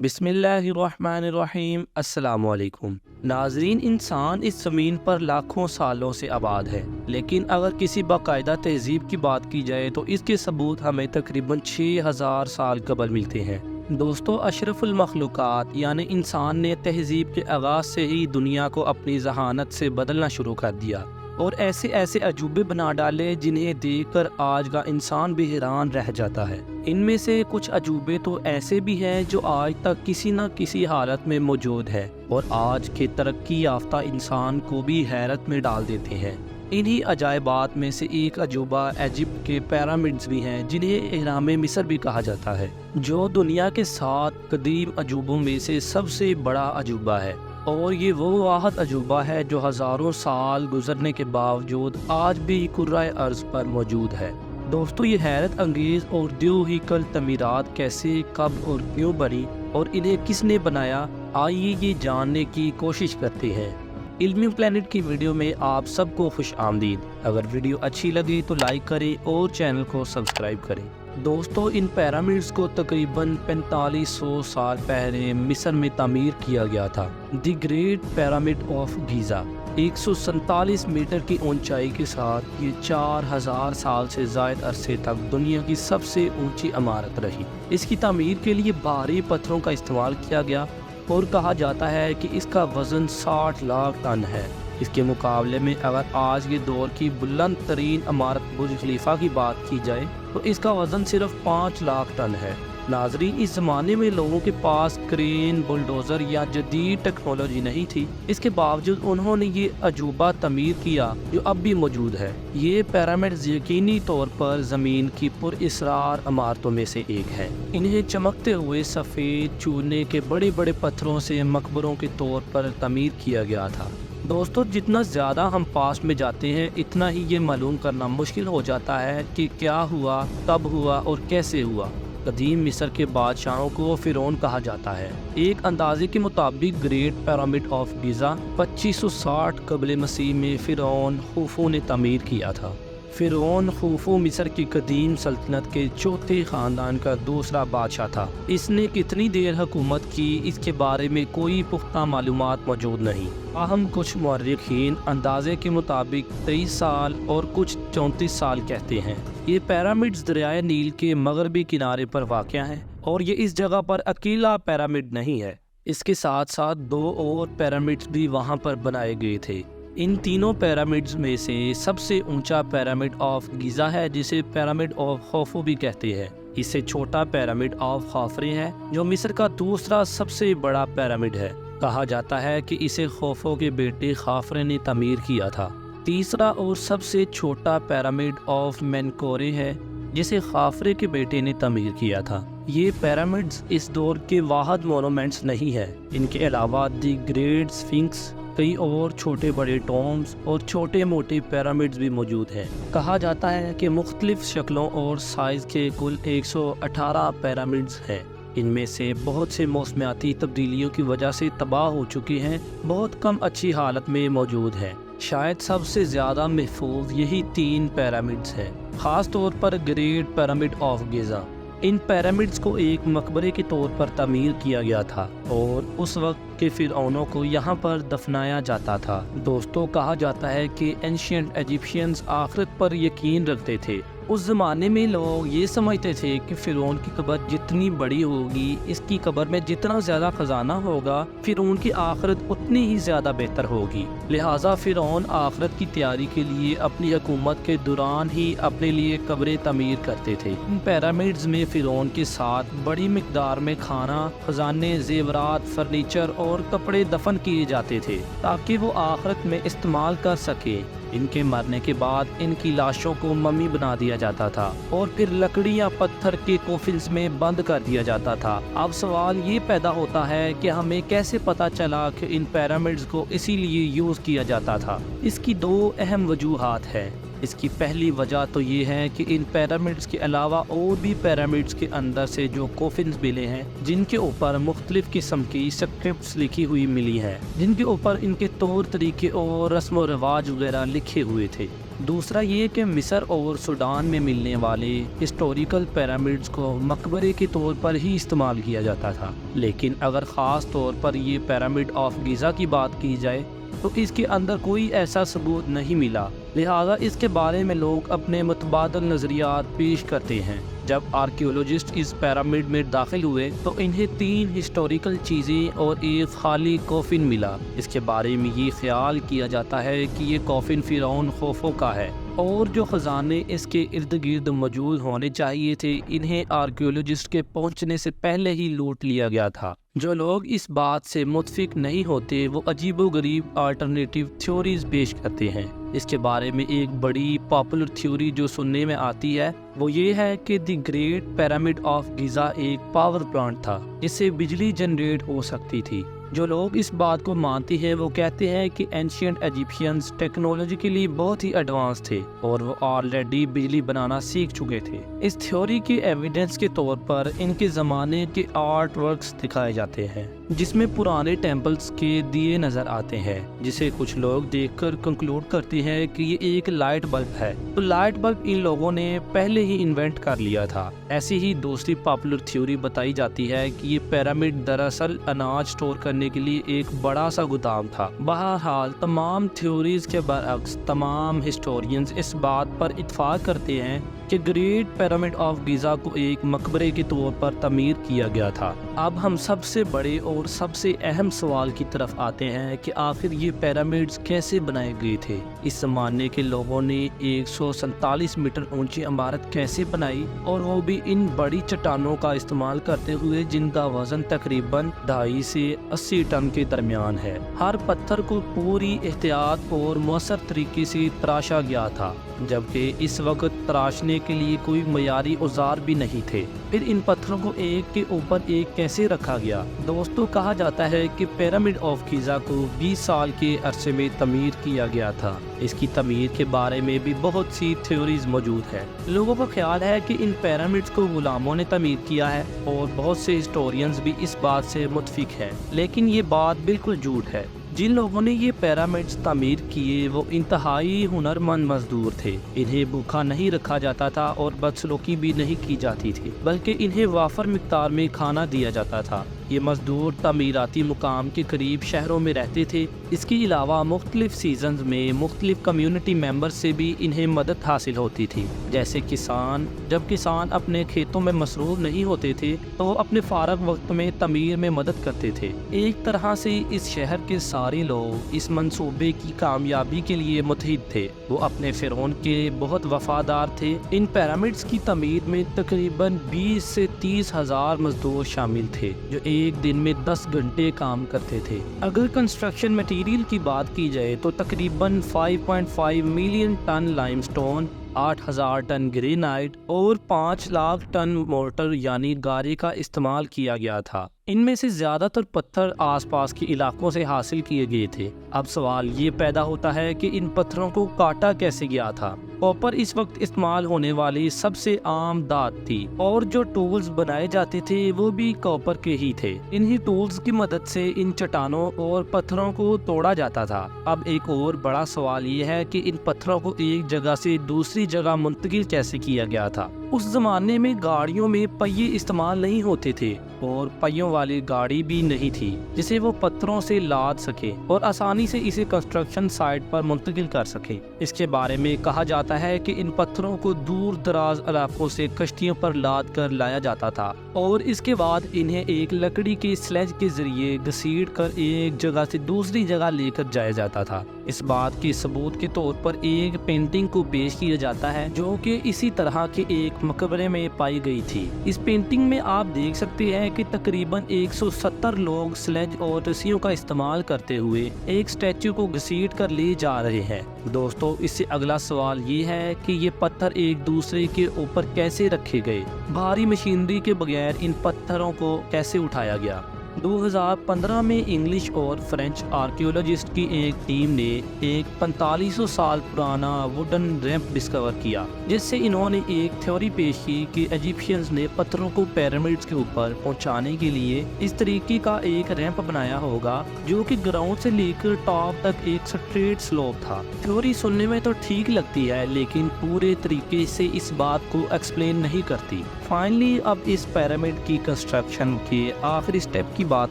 बिस्मिल्लाहिर्रहमानिर्रहीम। अस्सलाम वालेकुम नाजरीन। इंसान इस ज़मीन पर लाखों सालों से आबाद है, लेकिन अगर किसी बाकायदा तहजीब की बात की जाए तो इसके सबूत हमें तकरीबन 6000 साल कबल मिलते हैं। दोस्तों, अशरफुल मखलूक़ात यानी इंसान ने तहजीब के आगाज़ से ही दुनिया को अपनी जहानत से बदलना शुरू कर दिया और ऐसे ऐसे अजूबे बना डाले जिन्हें देखकर आज का इंसान भी हैरान रह जाता है। इनमें से कुछ अजूबे तो ऐसे भी हैं जो आज तक किसी न किसी हालत में मौजूद है और आज के तरक्की याफ्ता इंसान को भी हैरत में डाल देते हैं। इन्हीं अजायबात में से एक अजूबा इजिप्ट के पिरामिड्स भी हैं, जिन्हें एहराम मिस्र भी कहा जाता है, जो दुनिया के 7 कदीम अजूबों में से सबसे बड़ा अजूबा है। और ये वो वाहिद अजूबा है जो हज़ारों साल गुजरने के बावजूद आज भी कुर्राए अर्ज़ पर मौजूद है। दोस्तों, ये हैरत अंगेज़ और दियो ही कल तमीरात कैसे, कब और क्यों बनी और इन्हें किसने बनाया, आइए ये जानने की कोशिश करते हैं। इल्मी प्लैनेट की वीडियो में आप सबको खुश आमदीद। अगर वीडियो अच्छी लगी तो लाइक करें और चैनल को सब्सक्राइब करें। दोस्तों, इन पिरामिड्स को तकरीबन 4500 साल पहले मिस्र में तामीर किया गया था। The great pyramid of Giza 147 metre की ऊंचाई के साथ ये 4000 साल से ज़ायद अरसे तक दुनिया की सबसे ऊंची इमारत रही। इसकी तामीर के लिए भारी पत्थरों का इस्तेमाल किया गया और कहा जाता है कि इसका वज़न 60 लाख टन है। इसके मुकाबले में अगर आज के दौर की बुलंद तरीन इमारत बुर्ज खलीफा की बात की जाए तो इसका वज़न सिर्फ 5 लाख टन है। नाजरीन, इस ज़माने में लोगों के पास क्रेन, बुलडोज़र या जदीद टेक्नोलॉजी नहीं थी। इसके बावजूद उन्होंने ये अजूबा तमीर किया जो अब भी मौजूद है। ये पिरामिड्स यकीनी तौर पर ज़मीन की पुरअसरार इमारतों में से एक है। इन्हें चमकते हुए सफ़ेद चूने के बड़े बड़े पत्थरों से मकबरों के तौर पर तमीर किया गया था। दोस्तों, जितना ज़्यादा हम पास में जाते हैं इतना ही ये मालूम करना मुश्किल हो जाता है कि क्या हुआ, कब हुआ और कैसे हुआ। कदीम मिस्र के बादशाहों को फ़िरौन कहा जाता है। एक अंदाजे के मुताबिक ग्रेट पिरामिड ऑफ गीज़ा 2560 कबल मसीह में फ़िरौन खुफू ने तामीर किया था। फ़िरौन खुफू मिस्र की कदीम सल्तनत के चौथे ख़ानदान का दूसरा बादशाह था। इसने कितनी देर हुकूमत की इसके बारे में कोई पुख्ता मालूमात मौजूद नहीं। अहम कुछ मुअर्रिखीन अंदाजे के मुताबिक 23 साल और कुछ 34 साल कहते हैं। ये पिरामिड्स दरियाए नील के मगरबी किनारे पर वाक़या है और ये इस जगह पर अकेला पिरामिड नहीं है। इसके साथ साथ 2 और पिरामिड्स भी वहाँ पर बनाए गए थे। इन तीनों पिरामिड्स में से सबसे ऊंचा पिरामिड ऑफ गीज़ा है, जिसे पिरामिड ऑफ खुफू भी कहते हैं। इससे छोटा पिरामिड ऑफ खाफरे है जो मिस्र का दूसरा सबसे बड़ा पिरामिड है। कहा जाता है कि इसे खुफू के बेटे खाफरे ने तामीर किया था। तीसरा और सबसे छोटा पिरामिड ऑफ मेनकोरे है जिसे खाफरे के बेटे ने तामीर किया था। ये पिरामिड्स इस दौर के वाहिद मोनूमेंट्स नहीं है। इनके अलावा दी ग्रेट स्फिंक्स, कई और छोटे बड़े टॉम्ब्स और छोटे मोटे पिरामिड्स भी मौजूद हैं। कहा जाता है कि मुख्तलिफ शक्लों और साइज़ के कुल 118 पिरामिड्स हैं। इनमें से बहुत से मौसमियाती तब्दीलियों की वजह से तबाह हो चुकी हैं, बहुत कम अच्छी हालत में मौजूद हैं। शायद सबसे ज़्यादा महफूज यही 3 पिरामिड्स हैं, ख़ास तौर पर great pyramid of Giza. In pyramids को एक मकबरे के तौर पर तामीर किया गया था और उस वक्त के फ़िरऔनों को यहाँ पर दफनाया जाता था। दोस्तों, कहा जाता है कि एंशिएंट इजिप्शियंस आखिरत पर यकीन रखते थे। उस ज़माने में लोग ये समझते थे कि फ़िरौन की कब्र जितनी बड़ी होगी, इसकी कब्र में जितना ज़्यादा ख़जाना होगा, फ़िरौन की आखिरत उतनी ही ज़्यादा बेहतर होगी। लिहाजा फ़िरौन आखिरत की तैयारी के लिए अपनी हुकूमत के दौरान ही अपने लिए कब्रें तमीर करते थे। इन पिरामिड्स में फ़िरौन के साथ बड़ी मिकदार में खाना, ख़जाने, ज़ेवरात, फर्नीचर और कपड़े दफन किए जाते थे ताकि वो आखिरत में इस्तेमाल कर सके। इनके मरने के बाद इनकी लाशों को मम्मी बना दिया जाता था और फिर लकड़ी या पत्थर के कोफिन्स में बंद कर दिया जाता था। अब सवाल ये पैदा होता है कि हमें कैसे पता चला कि इन पिरामिड्स को इसीलिए यूज़ किया जाता था। इसकी 2 अहम वजूहात है। इसकी पहली वजह तो ये है कि इन पिरामिड्स के अलावा और भी पिरामिड्स के अंदर से जो कोफिन्स मिले हैं, जिनके ऊपर मुख्तलिफ किस्म की स्क्रिप्ट्स लिखी हुई मिली हैं, जिनके ऊपर इनके तौर तरीके और रस्म व रिवाज वगैरह लिखे हुए थे। دوسرا یہ کہ مصر اور سوڈان میں ملنے والے ہسٹوریکل پیرامڈز کو مقبرے کے طور پر ہی استعمال کیا جاتا تھا، لیکن اگر خاص طور پر یہ پیرامڈ آف گیزا کی بات کی جائے تو اس کے اندر کوئی ایسا ثبوت نہیں ملا، لہذا اس کے بارے میں لوگ اپنے متبادل نظریات پیش کرتے ہیں۔ جب آرکیولوجسٹ اس پیرامڈ میں داخل ہوئے تو انہیں 3 ہسٹوریکل چیزیں اور ایک خالی کوفن ملا۔ اس کے بارے میں یہ خیال کیا جاتا ہے کہ یہ کوفن فرعون خوفو کا ہے، اور جو خزانے اس کے ارد گرد موجود ہونے چاہیے تھے انہیں آرکیولوجسٹ کے پہنچنے سے پہلے ہی لوٹ لیا گیا تھا۔ جو لوگ اس بات سے متفق نہیں ہوتے وہ عجیب و غریب آلٹرنیٹیو تھیوریز پیش کرتے ہیں۔ اس کے بارے میں ایک بڑی پاپولر تھیوری جو سننے میں آتی ہے وہ یہ ہے کہ دی گریٹ پیرامڈ آف گیزا ایک پاور پلانٹ تھا جس سے بجلی جنریٹ ہو سکتی تھی۔ جو لوگ اس بات کو مانتے ہیں وہ کہتے ہیں کہ اینشینٹ ایجپشینز ٹیکنالوجیکلی بہت ہی ایڈوانس تھے اور وہ آلریڈی بجلی بنانا سیکھ چکے تھے۔ اس تھیوری کے ایویڈنس کے طور پر ان کے زمانے کے آرٹ ورکس دکھائے جاتے ہیں جس میں پرانے ٹیمپلز کے دیے نظر آتے ہیں، جسے کچھ لوگ دیکھ کر کنکلوڈ کرتے ہیں کہ یہ ایک لائٹ بلب ہے۔ تو لائٹ بلب ان لوگوں نے پہلے ہی انوینٹ کر لیا تھا۔ ایسی ہی دوسری پاپولر تھیوری بتائی جاتی ہے کہ یہ پیرامڈ دراصل اناج سٹور کرنے کے لیے ایک بڑا سا گودام تھا۔ بہرحال تمام تھیوریز کے برعکس تمام ہسٹورینز اس بات پر اتفاق کرتے ہیں کہ گریٹ پیرامڈ آف گیزا کو ایک مقبرے کے طور پر تعمیر کیا گیا تھا۔ اب ہم سب سے بڑے اور سب سے اہم سوال کی طرف آتے ہیں کہ آخر یہ پیرامڈز کیسے بنائے گئے تھے؟ اس زمانے کے لوگوں نے 147 میٹر اونچی عمارت کیسے بنائی، اور وہ بھی ان بڑی چٹانوں کا استعمال کرتے ہوئے جن کا وزن تقریباً 2.5 سے 80 ٹن کے درمیان ہے۔ ہر پتھر کو پوری احتیاط اور مؤثر طریقے سے تراشا گیا تھا، جبکہ اس وقت تراشنے کے لیے کوئی معیاری اوزار بھی نہیں تھے۔ پھر ان پتھروں کو ایک کے اوپر ایک کیسے رکھا گیا؟ دوستو، کہا جاتا ہے کہ پیرامڈ آف گیزا کو 20 سال کے عرصے میں تعمیر کیا گیا تھا۔ اس کی تعمیر کے بارے میں بھی بہت سی تھیوریز موجود ہیں۔ لوگوں کا خیال ہے کہ ان پیرامڈز کو غلاموں نے تعمیر کیا ہے، اور بہت سے ہسٹورینز بھی اس بات سے متفق ہیں، لیکن یہ بات بالکل جھوٹ ہے۔ جن لوگوں نے یہ پیرامڈز تعمیر کیے وہ انتہائی ہنرمند مزدور تھے۔ انہیں بھوکا نہیں رکھا جاتا تھا اور بدسلوکی بھی نہیں کی جاتی تھی، بلکہ انہیں وافر مقدار میں کھانا دیا جاتا تھا۔ یہ مزدور تعمیراتی مقام کے قریب شہروں میں رہتے تھے۔ اس کے علاوہ مختلف سیزنز میں مختلف کمیونٹی ممبر سے بھی انہیں مدد حاصل ہوتی تھی، جیسے کسان۔ جب کسان اپنے کھیتوں میں مصروف نہیں ہوتے تھے تو وہ اپنے فارغ وقت میں تعمیر میں مدد کرتے تھے۔ ایک طرح سے اس شہر کے سارے لوگ اس منصوبے کی کامیابی کے لیے متحد تھے۔ وہ اپنے فرعون کے بہت وفادار تھے۔ ان پیرامڈز کی تعمیر میں تقریباً 20 سے 30 ہزار مزدور شامل تھے جو ایک دن میں 10 گھنٹے کام کرتے تھے۔ اگر کنسٹرکشن مٹیریل کی بات کی جائے تو تقریباً 5.5 ملین ٹن لائم سٹون، 8,000 ٹن گرینائٹ اور 5 لاکھ ٹن مورٹر یعنی گارے کا استعمال کیا گیا تھا۔ ان میں سے زیادہ تر پتھر آس پاس کے علاقوں سے حاصل کیے گئے تھے۔ اب سوال یہ پیدا ہوتا ہے کہ ان پتھروں کو کاٹا کیسے گیا تھا؟ کاپر اس وقت استعمال ہونے والی سب سے عام دھات تھی، اور جو ٹولز بنائے جاتے تھے وہ بھی کاپر کے ہی تھے۔ انہی ٹولز کی مدد سے ان چٹانوں اور پتھروں کو توڑا جاتا تھا۔ اب ایک اور بڑا سوال یہ ہے کہ ان پتھروں کو ایک جگہ سے دوسری جگہ منتقل کیسے کیا گیا تھا؟ اس زمانے میں گاڑیوں میں پہیے استعمال نہیں ہوتے تھے، اور پہیوں والی گاڑی بھی نہیں تھی جسے وہ پتھروں سے لاد سکے اور آسانی سے اسے کنسٹرکشن سائٹ پر منتقل کر سکے۔ اس کے بارے میں کہا جاتا ہے کہ ان پتھروں کو دور دراز علاقوں سے کشتیوں پر لاد کر لایا جاتا تھا، اور اس کے بعد انہیں ایک لکڑی کے سلیج کے ذریعے گھسیٹ کر ایک جگہ سے دوسری جگہ لے کر جایا جاتا تھا۔ اس بات کے ثبوت کے طور پر ایک پینٹنگ کو پیش کیا جاتا ہے جو کہ اسی طرح کے ایک مقبرے میں پائی گئی تھی۔ اس پینٹنگ میں آپ دیکھ سکتے ہیں کہ تقریباً 170 لوگ سلیج اور رسیوں کا استعمال کرتے ہوئے ایک اسٹیچو کو گھسیٹ کر لے جا رہے ہیں۔ دوستو، اس سے اگلا سوال یہ ہے کہ یہ پتھر ایک دوسرے کے اوپر کیسے رکھے گئے؟ بھاری مشینری کے بغیر ان پتھروں کو کیسے اٹھایا گیا؟ 2015 में इंग्लिश और फ्रेंच आर्कियोलॉजिस्ट की एक टीम ने एक 4500 साल पुराना वुडन रैंप डिस्कवर किया, जिससे इन्होंने एक थ्योरी पेश की कि इजिप्शियंस ने पत्थरों को पिरामिड्स के ऊपर पहुंचाने के लिए इस तरीके का एक रैंप बनाया होगा जो कि ग्राउंड से लेकर टॉप तक एक स्ट्रेट स्लोप था। थ्योरी सुनने में तो ठीक लगती है, लेकिन पूरे तरीके से इस बात को एक्सप्लेन नहीं करती। फाइनली अब इस पिरामिड की कंस्ट्रक्शन के आखिरी स्टेप की बात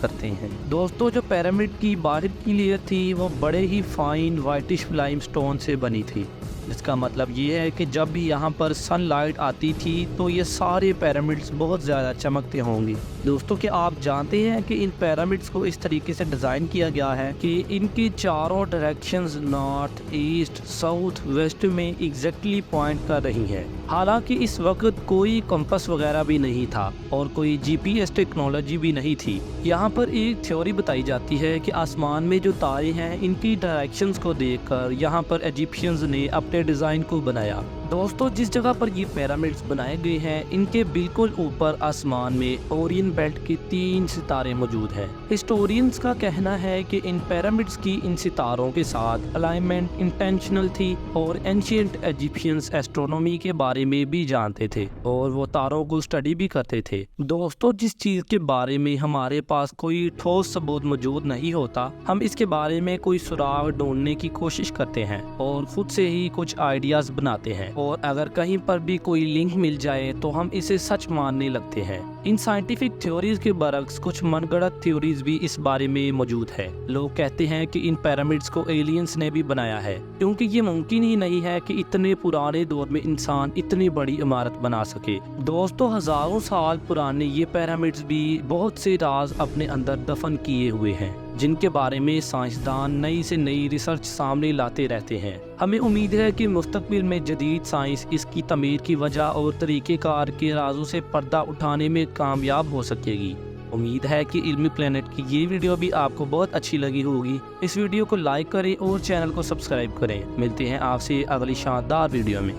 करते हैं। दोस्तों, जो पिरामिड की बाहर की लेयर थी वो बड़े ही फाइन वाइटिश लाइमस्टोन से बनी थी, जिसका मतलब ये है कि जब भी यहाँ पर सनलाइट आती थी तो ये सारे पिरामिड्स बहुत ज़्यादा चमकते होंगे। दोस्तों, क्या आप जानते हैं कि इन पिरामिड्स को इस तरीके से डिज़ाइन किया गया है कि इनकी चारों directions north, east, south, west में एग्जैक्टली पॉइंट कर रही हैं। हालांकि इस वक्त कोई कंपास वगैरह भी नहीं था और कोई जीपीएस टेक्नोलॉजी भी नहीं थी। यहाँ पर एक थ्योरी बताई जाती है कि आसमान में जो तारे हैं इनकी डायरेक्शंस को देखकर यहाँ पर इजिप्शियंस ने अपने डिज़ाइन को बनाया। दोस्तों, जिस जगह पर ये पिरामिड्स बनाए गए हैं इनके बिल्कुल ऊपर आसमान में ओरियन बेल्ट के 3 सितारे मौजूद हैं। हिस्टोरियंस का कहना है कि इन पिरामिड्स की इन सितारों के साथ अलाइनमेंट इंटेंशनल थी और एंशिएंट इजिप्शियंस एस्ट्रोनॉमी के बारे में भी जानते थे और वो तारों को स्टडी भी करते थे। दोस्तों, जिस चीज़ के बारे में हमारे पास कोई ठोस सबूत मौजूद नहीं होता, हम इसके बारे में कोई सुराग ढूंढने की कोशिश करते हैं और खुद से ही कुछ आइडियाज बनाते हैं, और अगर कहीं पर भी कोई लिंक मिल जाए तो हम इसे सच मानने लगते हैं। इन साइंटिफिक थ्योरीज के बरक्स कुछ मनगढ़ंत थ्योरीज भी इस बारे में मौजूद है। लोग कहते हैं कि इन पिरामिड्स को एलियंस ने भी बनाया है, क्योंकि ये मुमकिन ही नहीं है कि इतने पुराने दौर में इंसान इतनी बड़ी इमारत बना सके। दोस्तों, हजारों साल पुराने ये पिरामिड्स भी बहुत से राज अपने अंदर दफन किए हुए हैं, जिनके बारे में साइंसदान नई से नई रिसर्च सामने लाते रहते हैं। हमें उम्मीद है कि मुस्तकबिल में जदीद साइंस इसकी तमीर की वजह और तरीक़ेकार के राजों से पर्दा उठाने में कामयाब हो सकेगी। उम्मीद है कि इल्मी प्लेनेट की ये वीडियो भी आपको बहुत अच्छी लगी होगी। इस वीडियो को लाइक करें और चैनल को सब्सक्राइब करें। मिलते हैं आपसे अगली शानदार वीडियो में।